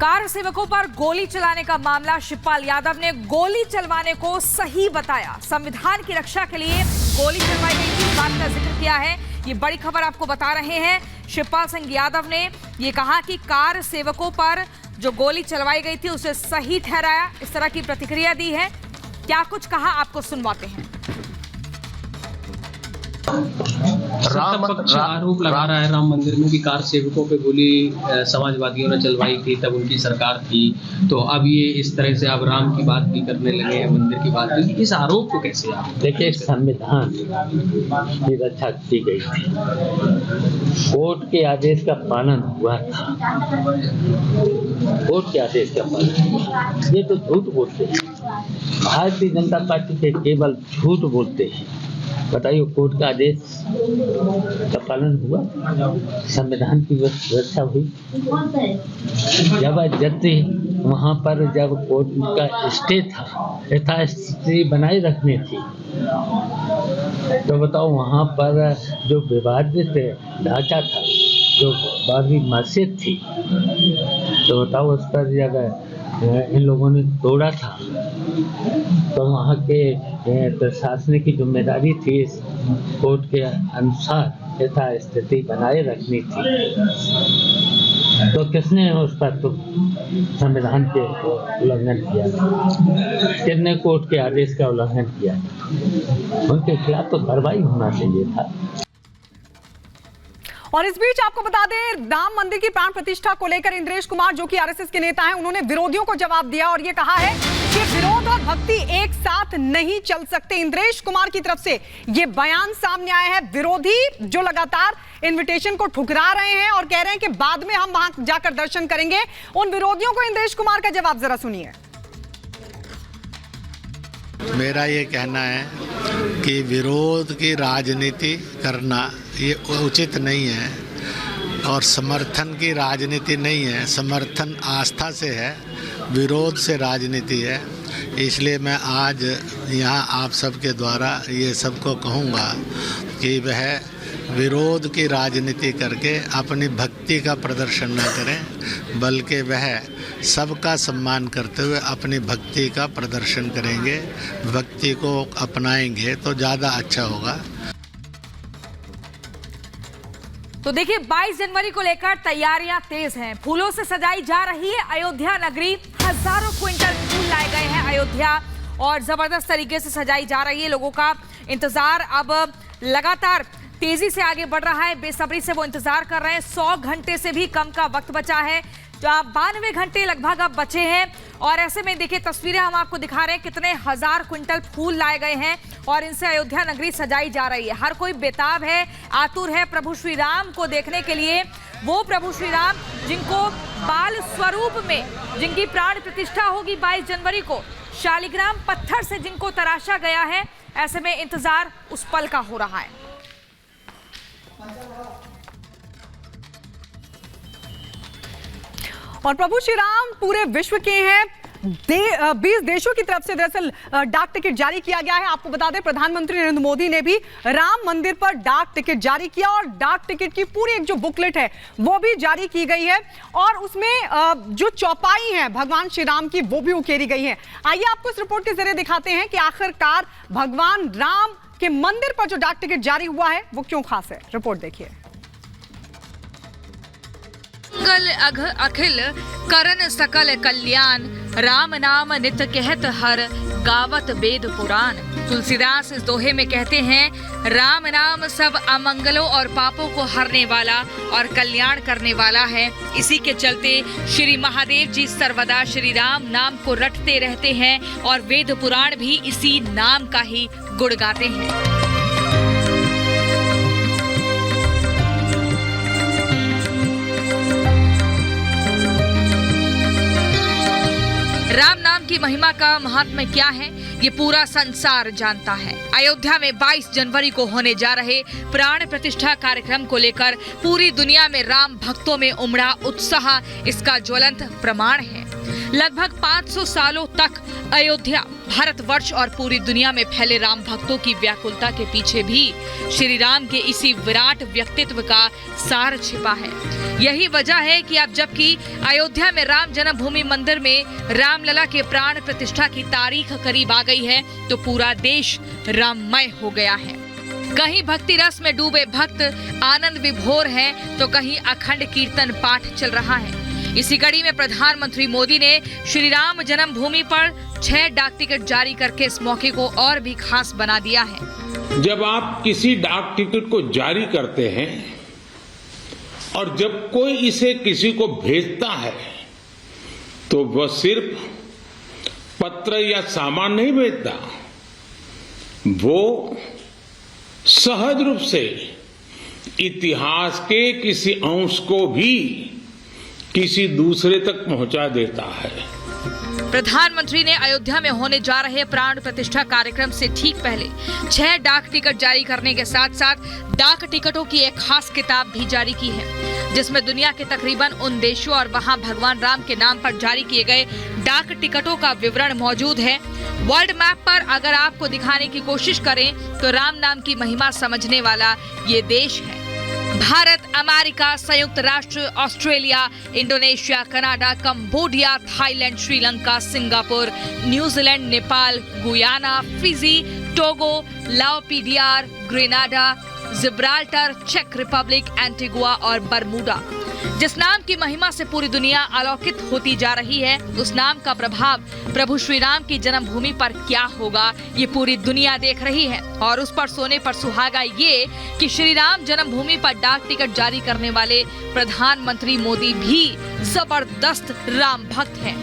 Car सेवकों पर गोली चलाने का मामला। शिवपाल यादव ने गोली चलवाने को सही बताया। संविधान की रक्षा के लिए गोली चलवाई गई थी, इस बात का जिक्र किया है। ये बड़ी खबर आपको बता रहे हैं। शिवपाल सिंह यादव ने ये कहा कि कार सेवकों पर जो गोली चलवाई गई थी उसे सही ठहराया, इस तरह की प्रतिक्रिया दी है। क्या कुछ कहा आपको सुनवाते हैं। पक्ष आरोप लगा रहा है राम मंदिर में कि कार सेवकों पे गोली समाजवादियों ने चलवाई थी, तब उनकी सरकार थी, तो अब ये इस तरह से अब राम की बात भी करने लगे हैं, मंदिर की बात भी। इस आरोप को कैसे आप देखिए, संविधान की रक्षा की गई थी, कोर्ट के आदेश का पालन हुआ था, कोर्ट के आदेश का पालन हुआ। ये तो झूठ बोलते हैं, भारतीय जनता पार्टी के केवल झूठ बोलते हैं। बताइए, कोर्ट का आदेश का पालन हुआ, संविधान की व्यवस्था हुई। जबरदस्ती वहाँ पर जब कोर्ट का स्टे था, यथास्थिति बनाए रखनी थी, तो बताओ वहाँ पर जो विवादित ढांचा था, जो बाबरी मस्जिद थी, तो बताओ उस पर जब इन लोगों ने तोड़ा था, तो वहाँ के प्रशासनिक की जिम्मेदारी थी इस कोर्ट के अनुसार यथास्थिति बनाए रखनी थी। तो किसने उस पर तो संविधान के उल्लंघन किया, किसने कोर्ट के आदेश का उल्लंघन किया? उनके खिलाफ तो कार्रवाई होना चाहिए था। और इस बीच आपको बता दें, राम मंदिर की प्राण प्रतिष्ठा को लेकर इंद्रेश कुमार, जो कि आरएसएस के नेता हैं, उन्होंने विरोधियों को जवाब दिया और ये कहा है कि विरोध और भक्ति एक साथ नहीं चल सकते। इंद्रेश कुमार की तरफ से ये बयान सामने आया है। विरोधी जो लगातार इन्विटेशन को ठुकरा रहे हैं और कह रहे हैं कि बाद में हम वहां जाकर दर्शन करेंगे, उन विरोधियों को इंद्रेश कुमार का जवाब जरा सुनिए। मेरा ये कहना है कि विरोध की राजनीति करना ये उचित नहीं है और समर्थन की राजनीति नहीं है। समर्थन आस्था से है, विरोध से राजनीति है। इसलिए मैं आज यहाँ आप सबके द्वारा ये सबको कहूँगा कि वह विरोध की राजनीति करके अपनी भक्ति का प्रदर्शन न करें, बल्कि वह सबका सम्मान करते हुए अपनी भक्ति का प्रदर्शन करेंगे, भक्ति को अपनाएंगे तो ज़्यादा अच्छा होगा। तो देखिए, 22 जनवरी को लेकर तैयारियां तेज हैं। फूलों से सजाई जा रही है अयोध्या नगरी। हजारों क्विंटल फूल लाए गए हैं अयोध्या और जबरदस्त तरीके से सजाई जा रही है। लोगों का इंतजार अब लगातार तेजी से आगे बढ़ रहा है। बेसब्री से वो इंतजार कर रहे हैं। 100 घंटे से भी कम का वक्त बचा है, तो 92 घंटे लगभग अब बचे हैं। और ऐसे में देखिए, तस्वीरें हम आपको दिखा रहे हैं, कितने हजार क्विंटल फूल लाए गए हैं और इनसे अयोध्या नगरी सजाई जा रही है। हर कोई बेताब है, आतुर है प्रभु श्री राम को देखने के लिए। वो प्रभु श्री राम जिनको बाल स्वरूप में, जिनकी प्राण प्रतिष्ठा होगी 22 जनवरी को, शालिग्राम पत्थर से जिनको तराशा गया है। ऐसे में इंतजार उस पल का हो रहा है। और प्रभु श्री राम पूरे विश्व के हैं। 20 देशों की तरफ से दरअसल डाक टिकट जारी किया गया है। आपको बता दें, प्रधानमंत्री नरेंद्र मोदी ने भी राम मंदिर पर डाक टिकट जारी किया और डाक टिकट की पूरी एक जो बुकलेट है वो भी जारी की गई है और उसमें जो चौपाई है भगवान श्री राम की वो भी उकेरी गई है। आइए आपको इस रिपोर्ट के जरिए दिखाते हैं कि आखिरकार भगवान राम के मंदिर पर जो डाक टिकट जारी हुआ है वो क्यों खास है। रिपोर्ट देखिए। मंगल अघ अखिल करन सकल कल्याण, राम नाम नित कहत हर, गावत वेद पुराण। तुलसीदास इस दोहे में कहते हैं, राम नाम सब अमंगलों और पापों को हरने वाला और कल्याण करने वाला है। इसी के चलते श्री महादेव जी सर्वदा श्री राम नाम को रटते रहते हैं और वेद पुराण भी इसी नाम का ही गुण गाते हैं। राम नाम की महिमा का महात्म्य क्या है, ये पूरा संसार जानता है। अयोध्या में 22 जनवरी को होने जा रहे प्राण प्रतिष्ठा कार्यक्रम को लेकर पूरी दुनिया में राम भक्तों में उमड़ा उत्साह इसका ज्वलंत प्रमाण है। लगभग 500 सालों तक अयोध्या, भारतवर्ष और पूरी दुनिया में फैले राम भक्तों की व्याकुलता के पीछे भी श्री राम के इसी विराट व्यक्तित्व का सार छिपा है। यही वजह है कि अब जबकि अयोध्या में राम जन्मभूमि मंदिर में रामलला के प्राण प्रतिष्ठा की तारीख करीब आ गई है, तो पूरा देश राममय हो गया है। कहीं भक्ति रस में डूबे भक्त आनंद विभोर हैं, तो कहीं अखंड कीर्तन पाठ चल रहा है। इसी कड़ी में प्रधानमंत्री मोदी ने श्री राम जन्मभूमि पर 6 डाक टिकट जारी करके इस मौके को और भी खास बना दिया है। जब आप किसी डाक टिकट को जारी करते हैं और जब कोई इसे किसी को भेजता है, तो वह सिर्फ पत्र या सामान नहीं भेजता, वो सहज रूप से इतिहास के किसी अंश को भी किसी दूसरे तक पहुंचा देता है। प्रधानमंत्री ने अयोध्या में होने जा रहे प्राण प्रतिष्ठा कार्यक्रम से ठीक पहले 6 डाक टिकट जारी करने के साथ साथ डाक टिकटों की एक खास किताब भी जारी की है, जिसमें दुनिया के तकरीबन उन देशों और वहां भगवान राम के नाम पर जारी किए गए डाक टिकटों का विवरण मौजूद है। वर्ल्ड मैप पर अगर आपको दिखाने की कोशिश करें तो राम नाम की महिमा समझने वाला ये देश है। भारत, अमेरिका, संयुक्त राष्ट्र, Australia, Indonesia, Canada, Cambodia, Thailand, Sri Lanka, Singapore, New Zealand, Nepal, Guyana, Fiji, Togo, Lao PDR, Grenada, Gibraltar, चेक रिपब्लिक, एंटीगुआ और बरमूडा। जिस नाम की महिमा से पूरी दुनिया अलौकित होती जा रही है, उस नाम का प्रभाव प्रभु श्री राम की जन्मभूमि पर क्या होगा, ये पूरी दुनिया देख रही है। और उस पर सोने पर सुहागा ये कि श्री राम जन्मभूमि पर डाक टिकट जारी करने वाले प्रधानमंत्री मोदी भी जबरदस्त राम भक्त हैं।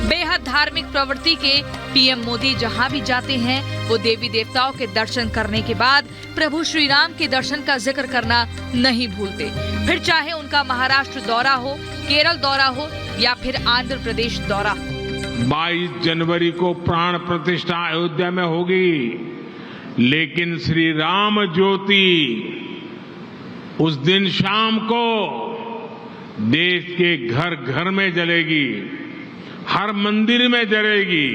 बेहद धार्मिक प्रवृत्ति के पीएम मोदी जहां भी जाते हैं, वो देवी देवताओं के दर्शन करने के बाद प्रभु श्री राम के दर्शन का जिक्र करना नहीं भूलते, फिर चाहे उनका महाराष्ट्र दौरा हो, केरल दौरा हो या फिर आंध्र प्रदेश दौरा। 22 जनवरी को प्राण प्रतिष्ठा अयोध्या में होगी, लेकिन श्री राम ज्योति उस दिन शाम को देश के घर घर में जलेगी, हर मंदिर में जलेगी।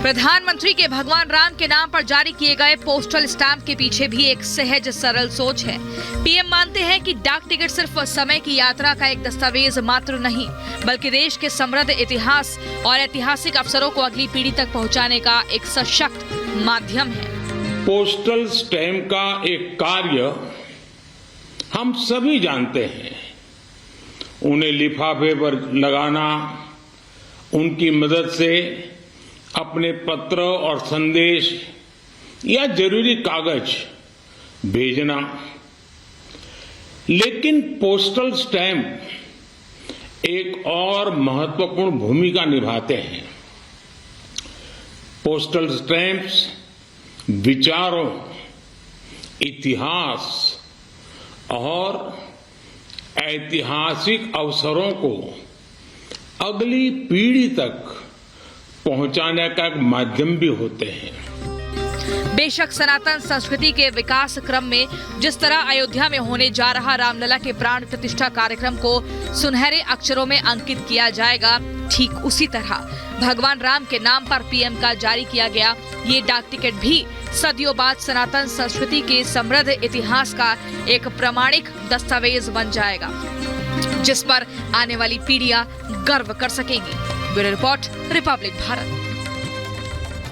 प्रधानमंत्री के भगवान राम के नाम पर जारी किए गए पोस्टल स्टैंप के पीछे भी एक सहज सरल सोच है। पीएम मानते हैं कि डाक टिकट सिर्फ समय की यात्रा का एक दस्तावेज मात्र नहीं, बल्कि देश के समृद्ध इतिहास और ऐतिहासिक अवसरों को अगली पीढ़ी तक पहुंचाने का एक सशक्त माध्यम है। पोस्टल स्टैंप का एक कार्य हम सभी जानते हैं। उन्हें लिफाफे पर लगाना, उनकी मदद से अपने पत्र और संदेश या जरूरी कागज भेजना। लेकिन पोस्टल स्टैंप एक और महत्वपूर्ण भूमिका निभाते हैं। पोस्टल स्टैंप्स विचारों, इतिहास और ऐतिहासिक अवसरों को अगली पीढ़ी तक पहुंचाने का एक माध्यम भी होते हैं। बेशक सनातन संस्कृति के विकास क्रम में जिस तरह अयोध्या में होने जा रहा रामलला के प्राण प्रतिष्ठा कार्यक्रम को सुनहरे अक्षरों में अंकित किया जाएगा, ठीक उसी तरह भगवान राम के नाम पर पीएम का जारी किया गया ये डाक टिकट भी सदियों बाद सनातन संस्कृति के समृद्ध इतिहास का एक प्रामाणिक दस्तावेज बन जाएगा, जिस पर आने वाली पीढ़ियां गर्व कर सकेंगी। Bureau report, Republic Bharat.